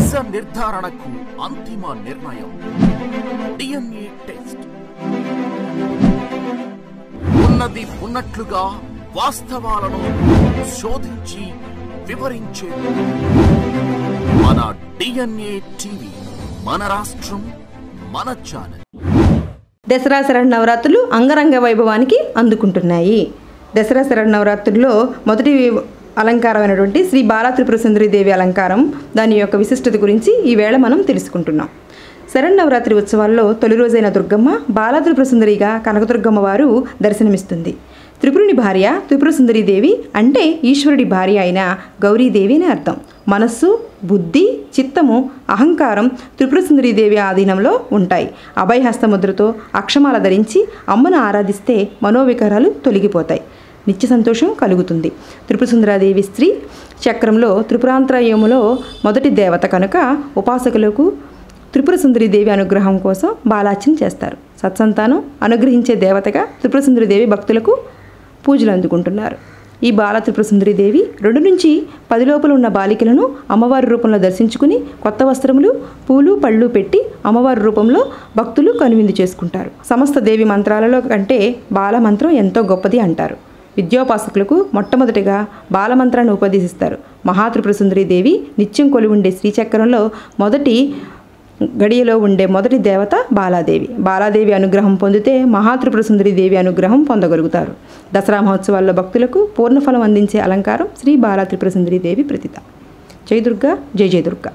నిజ నిర్ధారణకు అంతిమ నిర్ణయం DNA టెస్ట్. ఉన్నది ఉన్నట్లుగా వాస్తవాలను శోధించి వివరించే మన DNA టీవీ, మన రాష్ట్రం, మన ఛానల్. దసరా శరన్నవరాత్రులు అంగరంగ వైభవానికి అందుకుంటున్నాయి. దసరా శరన్నవరాత్రుల్లో మొదటి అలంకారమైనటువంటి శ్రీ బాలా త్రిపుర సుందరి దేవి అలంకారం, దాని యొక్క విశిష్టత గురించి ఈవేళ మనం తెలుసుకుంటున్నాం. శరన్నవరాత్రి ఉత్సవాల్లో తొలి రోజైన దుర్గమ్మ బాలా త్రిపుర సుందరిగా కనకదుర్గమ్మ వారు దర్శనమిస్తుంది. త్రిపురుని భార్య త్రిపుర సుందరి దేవి అంటే ఈశ్వరుడి భార్య అయిన గౌరీదేవి అని అర్థం. మనస్సు, బుద్ధి, చిత్తము, అహంకారం త్రిపుర సుందరి దేవి ఆధీనంలో ఉంటాయి. అభయహస్తముద్రతో అక్షమాల ధరించి అమ్మను ఆరాధిస్తే మనోవికారాలు తొలగిపోతాయి, నిత్య సంతోషం కలుగుతుంది. త్రిపుర సుందరాదేవి స్త్రీ చక్రంలో త్రిపురాంతరయములో మొదటి దేవత కనుక ఉపాసకులకు త్రిపుర సుందరి దేవి అనుగ్రహం కోసం బాలార్చన చేస్తారు. సత్సంతానం అనుగ్రహించే దేవతగా త్రిపుర సుందరి దేవి భక్తులకు పూజలు అందుకుంటున్నారు. ఈ బాల త్రిపుర సుందరి దేవి 2 నుంచి 10 లోపల ఉన్న బాలికలను అమ్మవారి రూపంలో దర్శించుకుని కొత్త వస్త్రములు, పూలు, పళ్ళు పెట్టి అమ్మవారి రూపంలో భక్తులు కనువిందు చేసుకుంటారు. సమస్త దేవి మంత్రాలలో కంటే బాలమంత్రం ఎంతో గొప్పది అంటారు. విద్యోపాసకులకు మొట్టమొదటిగా బాలమంత్రాన్ని ఉపదేశిస్తారు. మహాత్రిపుర సుందరి దేవి నిత్యం కొలి ఉండే శ్రీచక్రంలో మొదటి గడియలో ఉండే మొదటి దేవత బాలాదేవి. బాలాదేవి అనుగ్రహం పొందితే మహాత్రిపుర సుందరి దేవి అనుగ్రహం పొందగలుగుతారు. దసరా మహోత్సవాల్లో భక్తులకు పూర్ణఫలం అందించే అలంకారం శ్రీ బాలా త్రిపుర సుందరి దేవి ప్రతిత. జై దుర్గా, జై జై దుర్గా.